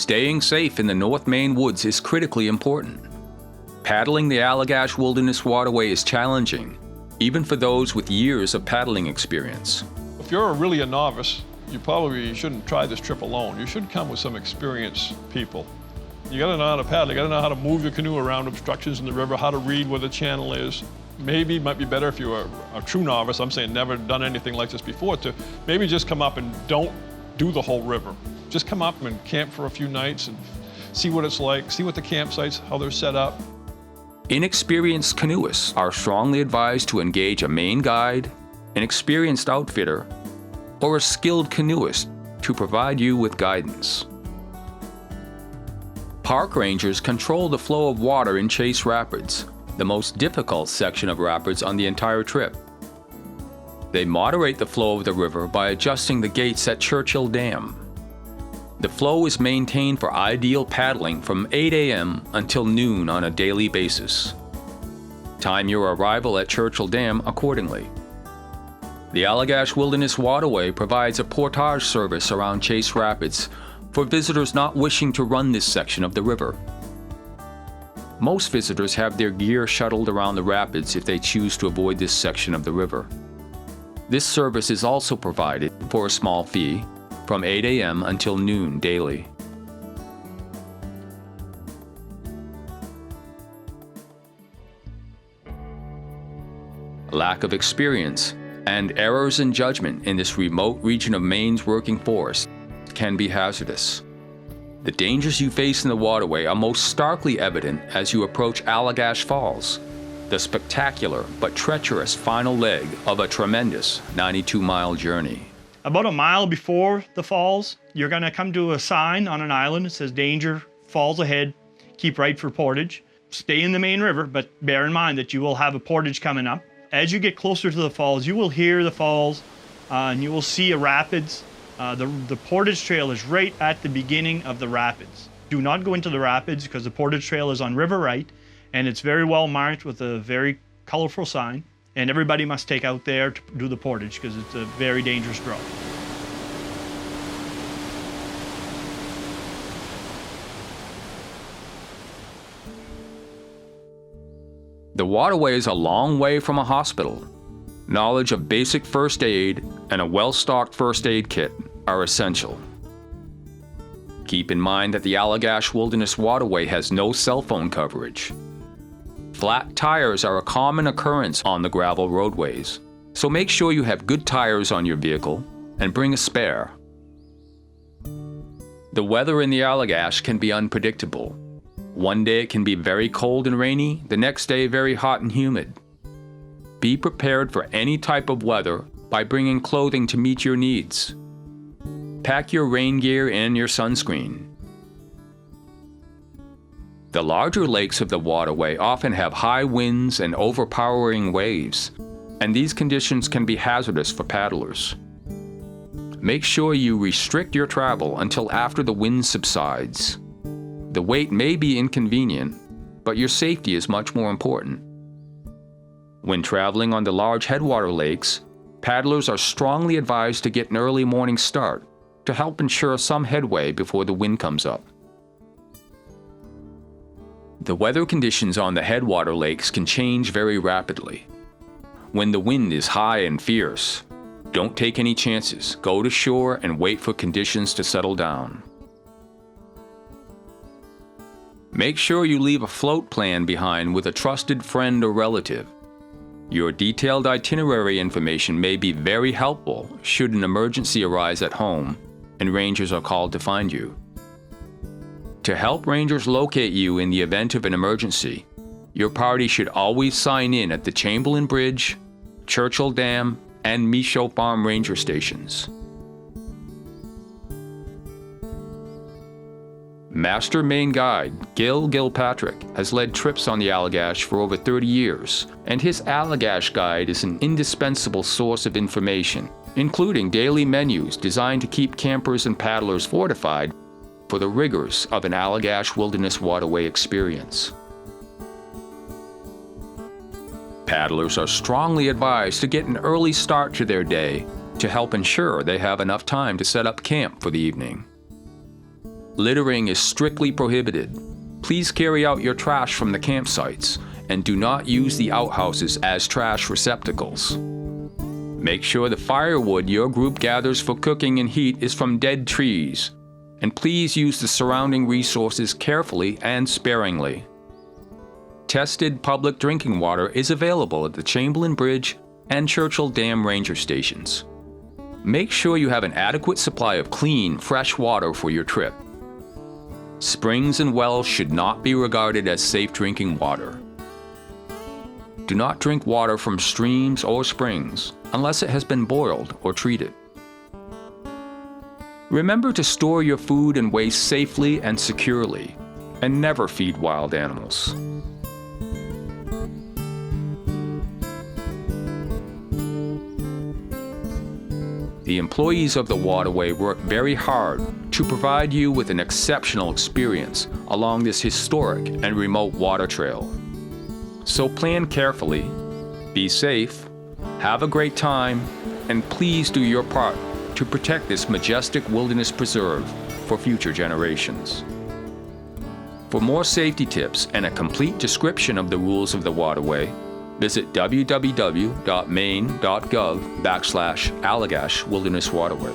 Staying safe in the North Maine woods is critically important. Paddling the Allagash Wilderness Waterway is challenging, even for those with years of paddling experience. If you're really a novice, you probably shouldn't try this trip alone. You should come with some experienced people. You gotta know how to paddle, you gotta know how to move your canoe around obstructions in the river, how to read where the channel is. Maybe it might be better if you're a true novice, I'm saying never done anything like this before, to maybe just come up and don't do the whole river. Just come up and camp for a few nights and see what it's like, see what the campsites, how they're set up. Inexperienced canoeists are strongly advised to engage a Maine guide, an experienced outfitter, or a skilled canoeist to provide you with guidance. Park rangers control the flow of water in Chase Rapids, the most difficult section of rapids on the entire trip. They moderate the flow of the river by adjusting the gates at Churchill Dam. The flow is maintained for ideal paddling from 8 a.m. until noon on a daily basis. Time your arrival at Churchill Dam accordingly. The Allagash Wilderness Waterway provides a portage service around Chase Rapids for visitors not wishing to run this section of the river. Most visitors have their gear shuttled around the rapids if they choose to avoid this section of the river. This service is also provided for a small fee from 8 a.m. until noon daily. Lack of experience and errors in judgment in this remote region of Maine's working forest can be hazardous. The dangers you face in the waterway are most starkly evident as you approach Allagash Falls, the spectacular but treacherous final leg of a tremendous 92-mile journey. About a mile before the falls, you're going to come to a sign on an island that says danger, falls ahead, keep right for portage. Stay in the main river, but bear in mind that you will have a portage coming up. As you get closer to the falls, you will hear the falls and you will see a rapids. The portage trail is right at the beginning of the rapids. Do not go into the rapids because the portage trail is on River Right and it's very well marked with a very colorful sign. And everybody must take out there to do the portage because it's a very dangerous road. The waterway is a long way from a hospital. Knowledge of basic first aid and a well-stocked first aid kit are essential. Keep in mind that the Allagash Wilderness Waterway has no cell phone coverage. Flat tires are a common occurrence on the gravel roadways, so make sure you have good tires on your vehicle and bring a spare. The weather in the Allagash can be unpredictable. One day it can be very cold and rainy, the next day very hot and humid. Be prepared for any type of weather by bringing clothing to meet your needs. Pack your rain gear and your sunscreen. The larger lakes of the waterway often have high winds and overpowering waves, and these conditions can be hazardous for paddlers. Make sure you restrict your travel until after the wind subsides. The wait may be inconvenient, but your safety is much more important. When traveling on the large headwater lakes, paddlers are strongly advised to get an early morning start to help ensure some headway before the wind comes up. The weather conditions on the headwater lakes can change very rapidly. When the wind is high and fierce, don't take any chances. Go to shore and wait for conditions to settle down. Make sure you leave a float plan behind with a trusted friend or relative. Your detailed itinerary information may be very helpful should an emergency arise at home and rangers are called to find you. To help rangers locate you in the event of an emergency, your party should always sign in at the Chamberlain Bridge, Churchill Dam, and Michaud Farm Ranger stations. Master Maine Guide Gil Gilpatrick has led trips on the Allagash for over 30 years, and his Allagash Guide is an indispensable source of information, including daily menus designed to keep campers and paddlers fortified for the rigors of an Allagash Wilderness Waterway experience. Paddlers are strongly advised to get an early start to their day to help ensure they have enough time to set up camp for the evening. Littering is strictly prohibited. Please carry out your trash from the campsites and do not use the outhouses as trash receptacles. Make sure the firewood your group gathers for cooking and heat is from dead trees, and please use the surrounding resources carefully and sparingly. Tested public drinking water is available at the Chamberlain Bridge and Churchill Dam Ranger stations. Make sure you have an adequate supply of clean, fresh water for your trip. Springs and wells should not be regarded as safe drinking water. Do not drink water from streams or springs unless it has been boiled or treated. Remember to store your food and waste safely and securely, and never feed wild animals. The employees of the Waterway work very hard to provide you with an exceptional experience along this historic and remote water trail. So plan carefully, be safe, have a great time, and please do your part to protect this majestic wilderness preserve for future generations. For more safety tips and a complete description of the rules of the Waterway, visit www.maine.gov/Allagash Wilderness Waterway.